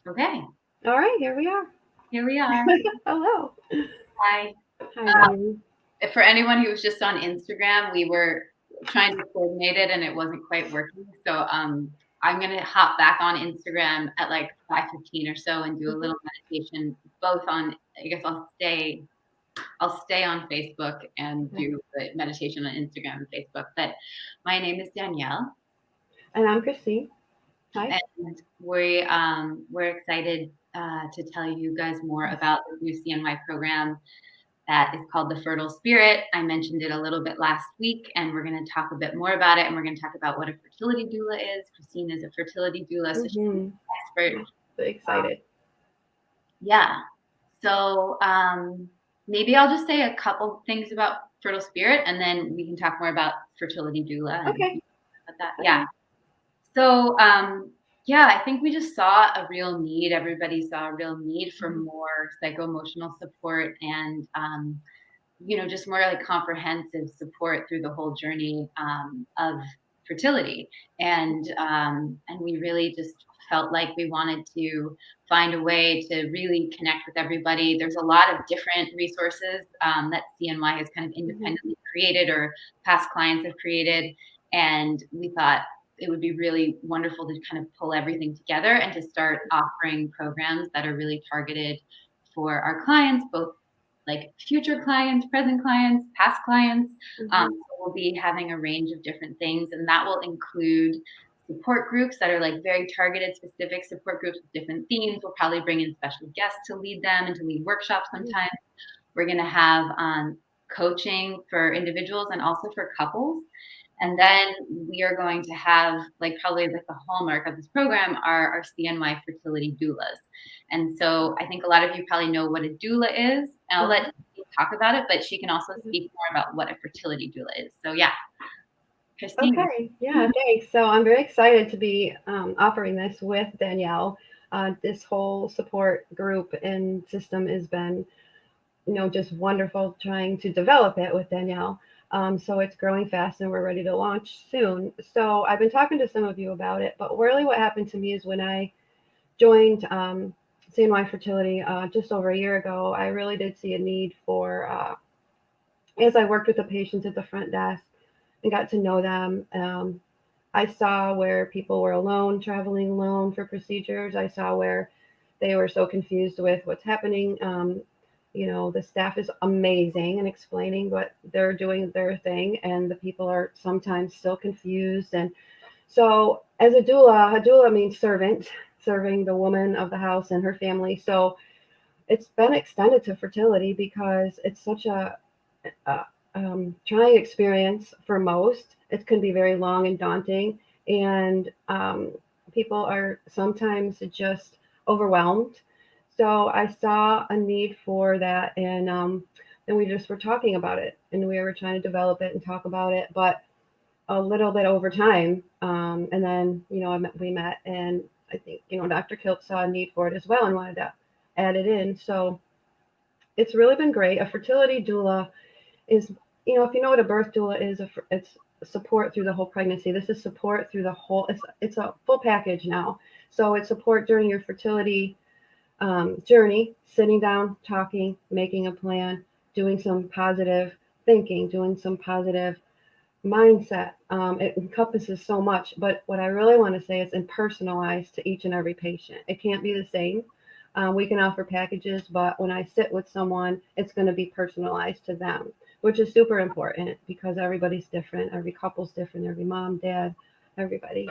Okay, All right, here we are. here we are. Hello. Hi. Hi, Danny. For anyone who was just on Instagram, we were trying to coordinate it and it wasn't quite working. So I'm gonna hop back on Instagram at like 5:15 or so and do a Mhm. little meditation. Both on, I guess I'll stay on Facebook and Okay. do the meditation on Instagram and Facebook. But my name is Danielle, And I'm Christine. Hi. and we're excited to tell you guys more Yes. about the new CNY program that is called the Fertile Spirit. I mentioned it a little bit last week, and we're going to talk a bit more about it. And we're going to talk about what a fertility doula is. Christine is a fertility doula, so she's an Mm-hmm. expert. So excited. Yeah. So maybe I'll just say a couple things about Fertile Spirit, and then we can talk more about fertility doula and Okay. about that. Yeah. Okay. So, yeah, I think we just saw a real need. Everybody saw a real need for Mhm. more psycho-emotional support and, just more like comprehensive support through the whole journey of fertility. And we really just felt like we wanted to find a way to really connect with everybody. There's a lot of different resources that CNY has kind of Mhm. independently created or past clients have created. And we thought it would be really wonderful to kind of pull everything together and to start offering programs that are really targeted for our clients, both like future clients, present clients, past clients. Mhm. So we'll be having a range of different things, and that will include support groups that are like very targeted, specific support groups with different themes. We'll probably bring in special guests to lead them and to lead workshops Mhm. sometimes. We're going to have coaching for individuals and also for couples. And then we are going to have like probably like the hallmark of this program are our CNY fertility doulas. And so I think a lot of you probably know what a doula is. And I'll let Mhm. Christine talk about it, but she can also Mhm. speak more about what a fertility doula is. So yeah, Christine. Okay. Yeah. Thanks. So I'm very excited to be offering this with Danielle. This whole support group and system has been, just wonderful trying to develop it with Danielle. So it's growing fast and we're ready to launch soon. So I've been talking to some of you about it, but really what happened to me is when I joined CNY Fertility just over a year ago, I really did see a need for, as I worked with the patients at the front desk and got to know them. I saw where people were alone, traveling alone for procedures. I saw where they were so confused with what's happening. The staff is amazing in explaining what they're doing their thing, and the people are sometimes still confused. And so, as a doula means servant, serving the woman of the house and her family. So, it's been extended to fertility because it's such a trying experience for most. It can be very long and daunting, and people are sometimes just overwhelmed. So I saw a need for that, and we just were talking about it, and we were trying to develop it and talk about it, but a little bit over time. And then we met, and I think Dr. Kilt saw a need for it as well and wanted to add it in. So it's really been great. A fertility doula is, if you know what a birth doula is, it's support through the whole pregnancy. This is support through the whole. It's a full package now. So it's support during your fertility journey, sitting down, talking, making a plan, doing some positive thinking, doing some positive mindset. It encompasses so much, but what I really want to say is and personalized to each and every patient. It can't be the same. We can offer packages, but when I sit with someone, it's going to be personalized to them, which is super important because everybody's different. Every couple's different. Every mom, dad, everybody.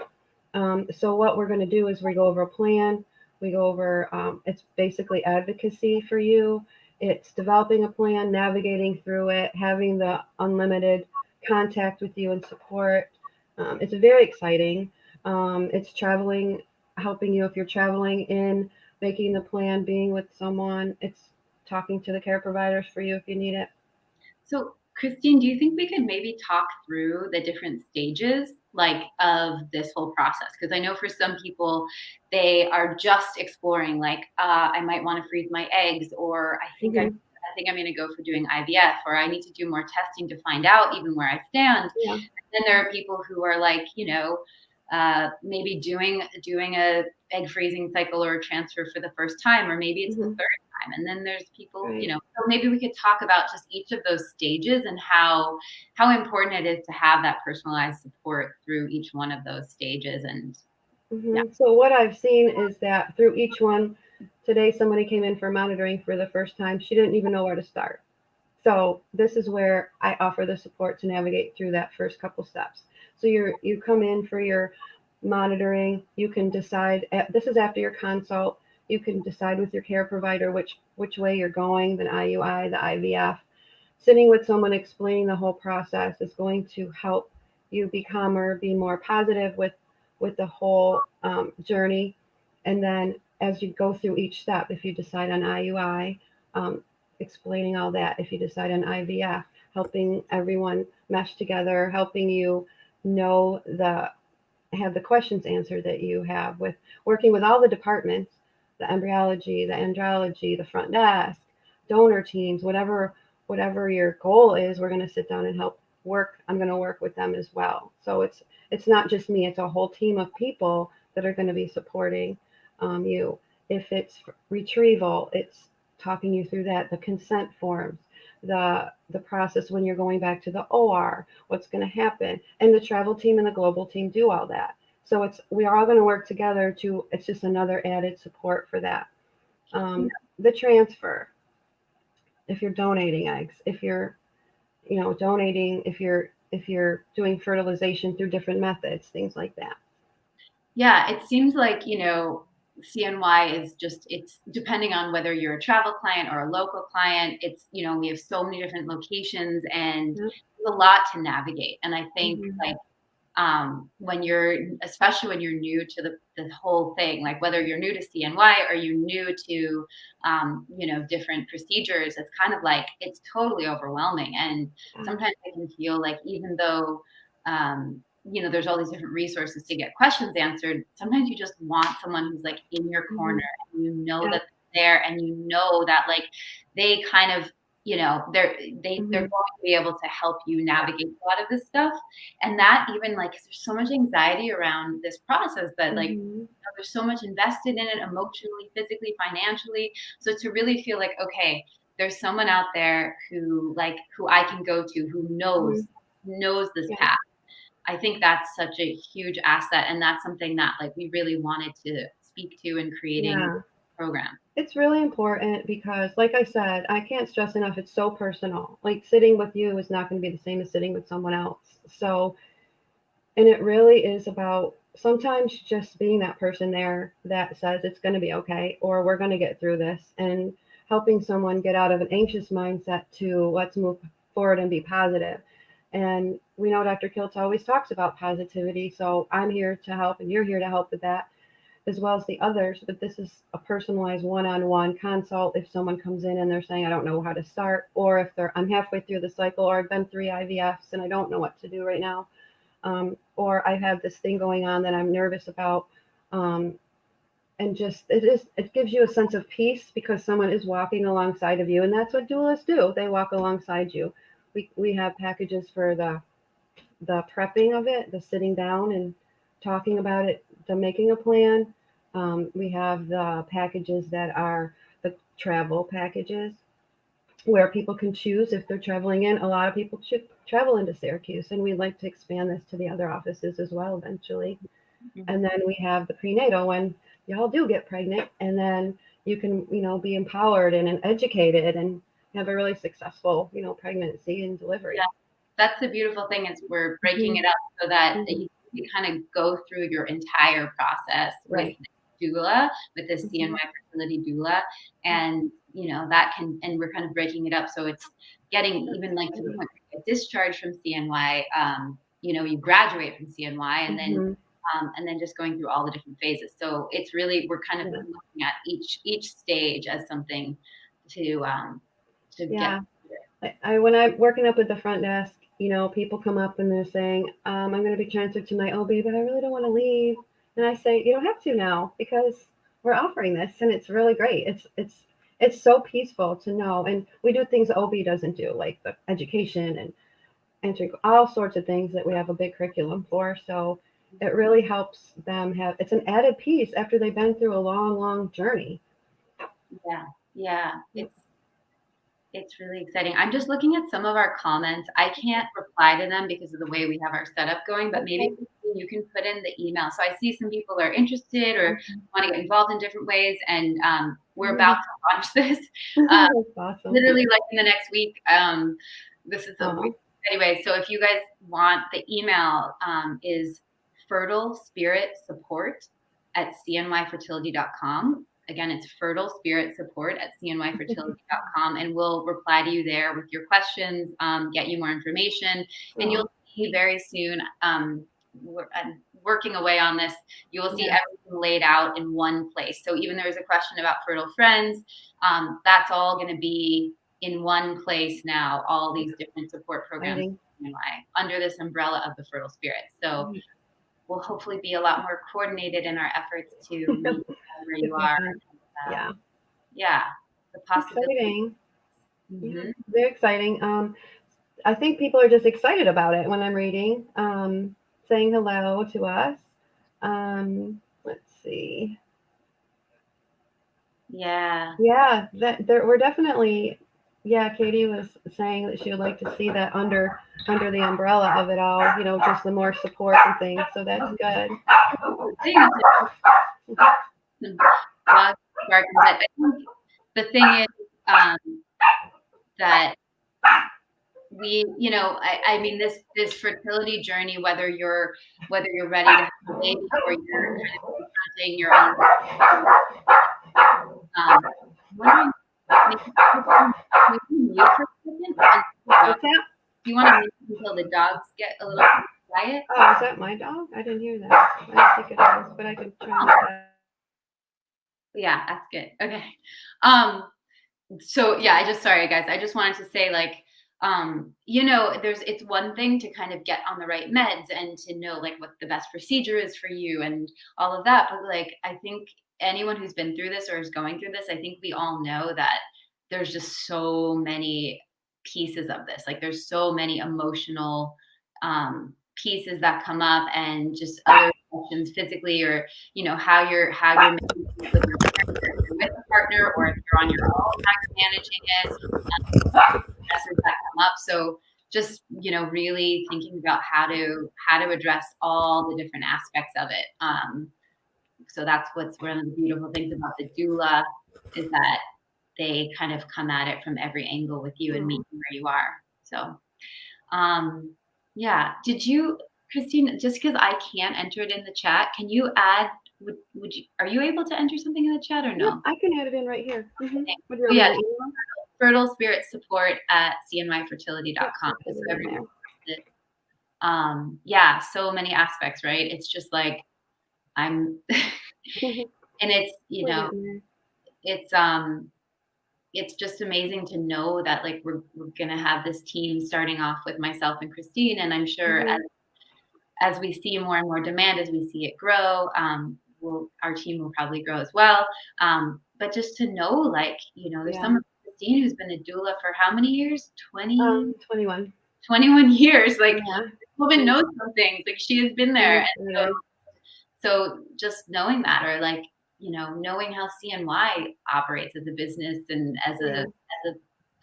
So what we're going to do is we go over a plan. We go over. It's basically advocacy for you. It's developing a plan, navigating through it, having the unlimited contact with you and support. It's very exciting. It's traveling, helping you if you're traveling in, making the plan, being with someone. It's talking to the care providers for you if you need it. So, Christine, do you think we could maybe talk through the different stages like of this whole process? Because I know for some people, they are just exploring, like, I might want to freeze my eggs, or Hmm. I think I'm going to go for doing IVF, or I need to do more testing to find out even where I stand. Yeah. Then there are people who are like, maybe doing a egg freezing cycle or a transfer for the first time, or maybe it's the Mm-hmm. third time. And then there's people, Right. so maybe we could talk about just each of those stages and how important it is to have that personalized support through each one of those stages. And yeah. So what I've seen is that through each one, today somebody came in for monitoring for the first time. She didn't even know where to start. So this is where I offer the support to navigate through that first couple steps. So you come in for your monitoring. You can decide. This is after your consult. You can decide with your care provider which way you're going, the IUI, the IVF. Sitting with someone explaining the whole process is going to help you become or be more positive with the whole journey. And then as you go through each step, if you decide on IUI, explaining all that. If you decide on IVF, helping everyone mesh together, helping you know have the questions answered that you have, with working with all the departments, the embryology, the andrology, the front desk, donor teams, whatever your goal is, we're going to sit down and help work. I'm going to work with them as well. So it's not just me, it's a whole team of people that are going to be supporting you. If it's retrieval, it's talking you through that, the consent forms, the process when you're going back to the OR, what's going to happen, and the travel team and the global team do all that. So we are all going to work together it's just another added support for that. The transfer, if you're donating eggs, if you're donating, if you're doing fertilization through different methods, things like that. Yeah, it seems like, CNY is just, it's depending on whether you're a travel client or a local client. It's, we have so many different locations and Yep. there's a lot to navigate. And I think Mm-hmm. like, especially when you're new to the whole thing, like whether you're new to CNY or you're new to, different procedures, it's kind of like, it's totally overwhelming. And sometimes I can feel like, even though, there's all these different resources to get questions answered, sometimes you just want someone who's like in your corner, Mm-hmm. and Yeah. that they're there, and that like they kind of, they're Mm-hmm. going to be able to help you navigate a lot of this stuff. And that, even like, 'cause there's so much anxiety around this process that like, Mm-hmm. there's so much invested in it, emotionally, physically, financially. So to really feel like, okay, there's someone out there who I can go to, who Mm-hmm. knows this Yeah. path. I think that's such a huge asset, and that's something that like we really wanted to speak to in creating the Yeah. program. It's really important because, like I said, I can't stress enough, it's so personal. Like sitting with you is not going to be the same as sitting with someone else. So, and it really is about sometimes just being that person there that says it's going to be okay, or we're going to get through this, and helping someone get out of an anxious mindset to let's move forward and be positive. And we know Dr. Kiltz always talks about positivity. So I'm here to help, and you're here to help with that, as well as the others. But this is a personalized one-on-one consult. If someone comes in and they're saying, I don't know how to start, or if I'm halfway through the cycle, or I've been 3 IVFs and I don't know what to do right now, or I have this thing going on that I'm nervous about. And just it gives you a sense of peace because someone is walking alongside of you, and that's what doulas do. They walk alongside you. We have packages for the prepping of it, the sitting down and talking about it, the making a plan. We have the packages that are the travel packages where people can choose if they're traveling in. A lot of people should travel into Syracuse, and we'd like to expand this to the other offices as well eventually. And Mhm. then we have the prenatal when y'all do get pregnant, and then you can, be empowered and educated and have a really successful, pregnancy and Yeah, delivery. that's the beautiful thing, is we're breaking Hmm. it up so that Hmm. you kind of go through your entire process with Right. doula, with this Hmm. CNY fertility doula, and that can, and we're kind of breaking it up so it's getting That's even like to the exciting. point where you get discharged from CNY, you graduate from CNY, Hmm. and then just going through all the different phases. So it's really, we're kind of Yeah. looking at each stage as something to get Yeah. through. When I'm working up at the front desk, people come up and they're saying, I'm going to be transferred to my OB, but I really don't want to leave. And I say, you don't have to now because we're offering this, and it's really great. It's so peaceful to know, and we do things OB doesn't do, like the education and entering all sorts of things that we have a big curriculum for. So it really helps them have, it's an added piece after they've been through a long journey. Yeah, yeah. It's really exciting. I'm just looking at some of our comments. I can't reply to them because of the way we have our setup going, but maybe Okay. you can put in the email. So I see some people are interested or Mhm. want to get involved in different ways, and we're about Mhm. to launch this That's awesome. literally like in the next week. This is a week. Oh, Anyway, so if you guys want, the email is fertilespiritsupport@cnyfertility.com. Again, it's fertilespiritsupport@cnyfertility.com, and we'll reply to you there with your questions, get you more information, and oh, you'll see very soon. I'm working away on this. You will see yeah, everything laid out in one place. So even there's a question about fertile friends, that's all going to be in one place now. All these different support programs exciting. under this umbrella of the Fertile Spirit. So we'll hopefully be a lot more coordinated in our efforts to meet where you Different are. things. Yeah, Yeah, the possibility. exciting. Yeah, Mhm. very exciting. I think people are just excited about it when I'm reading, saying hello to us. Let's see. Yeah. Yeah, that there we're definitely. Yeah, Katie was saying that she would like to see that under the umbrella of it all. You know, just the more support and things. So that's good. Dog barking, but I think the thing is um, that I mean, this fertility journey, whether you're ready to have a baby or you're kind of confronting your own, I'm wondering, maybe maybe mute for a second. What's that? Do you want to mute until the dogs get a little quiet? Oh, is that my dog? I didn't hear that. I don't think it is, but I can try that. Yeah, that's good. Okay. Um, so yeah, sorry guys. I just wanted to say like, it's one thing to kind of get on the right meds and to know like what the best procedure is for you and all of that. But like, I think anyone who's been through this or is going through this, I think we all know that there's just so many pieces of this. Like there's so many emotional pieces that come up and just other questions physically or how you're making peace with your partner, if you're with a partner or if you're on your own, how you're managing it, stresses that come up. So just really thinking about how to address all the different aspects of it. So that's what's one of the beautiful things about the doula is that they kind of come at it from every angle with you and meet you where you are. So yeah. Did you, Christine, just because I can't enter it in the chat, can you add, would you, are you able to enter something in the chat or Yep, no? I can add it in right here. Mm-hmm. Okay. Would you So want me yeah, to email? Yep, fertilespiritsupport@cnyfertility.com. I'll put So it in there. yeah, so many aspects, right? It's just like I'm, and Put it in there. it's, it's just amazing to know that like we're gonna have this team starting off with myself and Christine, and I'm sure Mhm. as we see more and more demand, as we see it grow, our team will probably grow as well. But just to know, like, there's Yeah. someone, Christine, who's been a doula for how many years? 20, 21. 21 years. Like, Yeah. this woman knows some things. Like, she has been there. Yes, And it so, is. so just knowing that, or like, knowing how CNY operates as a business and Yeah. as a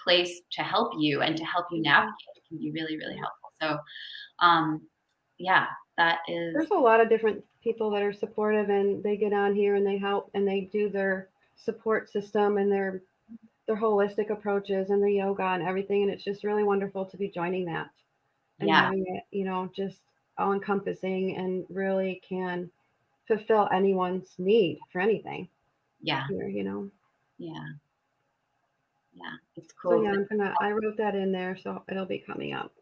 place to help you and to help you Mhm. navigate can be really, really helpful. So, um, yeah, that is, There's a lot of different people that are supportive and they get on here and they help and they do their support system and their holistic approaches and the yoga and everything, and it's just really wonderful to be joining that and yeah, having it, just all encompassing and really can fulfill anyone's need for anything yeah, here. yeah, yeah. It's So cool. yeah, I wrote that in there, so it'll be coming up.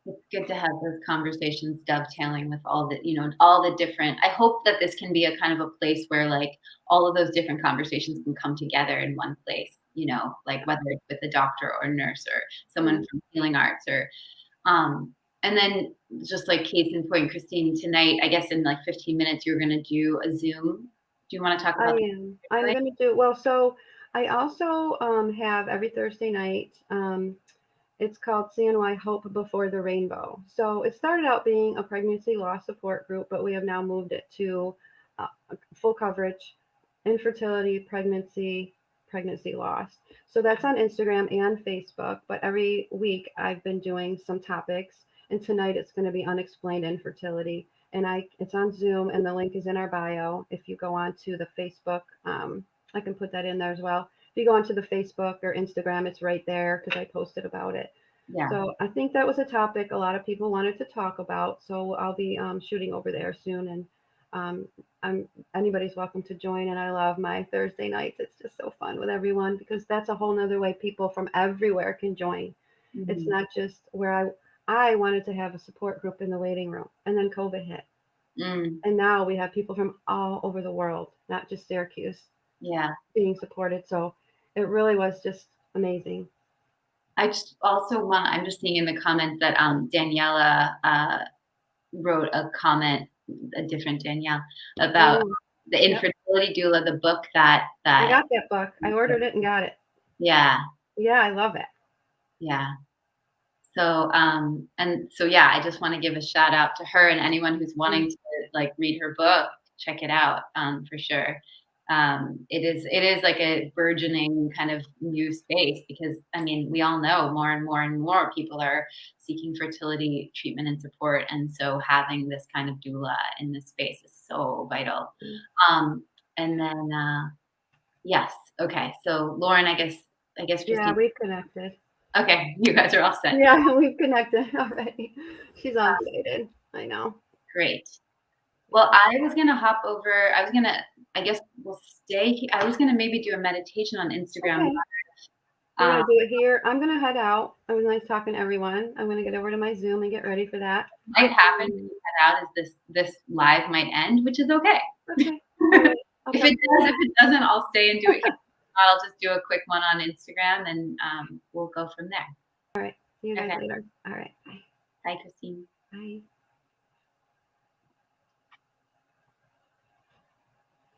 It's good to have those conversations dovetailing with all the different. I hope that this can be a kind of a place where like all of those different conversations can come together in one place, like whether it's with a doctor or nurse or Yeah. someone from healing arts or um and then just like case in point, Christine, tonight, I guess in like 15 minutes, you're gonna do a Zoom. Do you want to talk I about am. I'm that? gonna do well. So I also have every Thursday night. It's called CNY Hope Before the Rainbow. So it started out being a pregnancy loss support group, but we have now moved it to uh, full coverage, infertility, pregnancy loss. So that's on Instagram and Facebook. But every week I've been doing some topics, and tonight it's going to be unexplained infertility. And it's on Zoom, and the link is in our bio. If you go on to the Facebook, I can put that in there as well. If you go onto the Facebook or Instagram, it's right there because I posted about it. Yeah. So I think that was a topic a lot of people wanted to talk about. So I'll be shooting over there soon, and um, anybody's welcome to join. And I love my Thursday nights. It's just so fun with everyone because that's a whole nother way people from everywhere can join. It's Mhm. not just where I wanted to have a support group in the waiting room, and then COVID hit, Mm. and now we have people from all over the world, not just Syracuse, Yeah. being supported. So it really was just amazing. I just also want, I'm just seeing in the comments that Daniela wrote a comment, a different Danielle, about Oh, the yep. infertility doula, the book that I got that book. I ordered it and got it. yeah, Yeah, I love it. yeah. So and so yeah, I just want to give a shout out to her and anyone who's Mm. wanting to like read her book, check it out for sure. It is like a burgeoning kind of new space because I mean we all know more and more and more people are seeking fertility treatment and support, and so having this kind of doula in this space is so vital. Mm. Um, and then yes, okay, so Lauren, I guess Yeah, Christine. we've connected. Okay, you guys are all set. Yeah, we've connected already. She's all excited. I know. Great. Well, Yeah. I was gonna hop over. I guess we'll stay. I was gonna maybe do a meditation on Instagram. Okay. We're Um, gonna do it here. I'm gonna head out. It was nice talking to everyone. I'm gonna get over to my Zoom and get ready for that. might happen when Um, you head out is this live might end, which is okay. okay. All right. I'll If talk it to you does, if it doesn't, I'll stay and do it here. I'll just do a quick one on Instagram and we'll go from there. later. See you guys Okay. later. All right. Bye. Bye, Christine. Bye.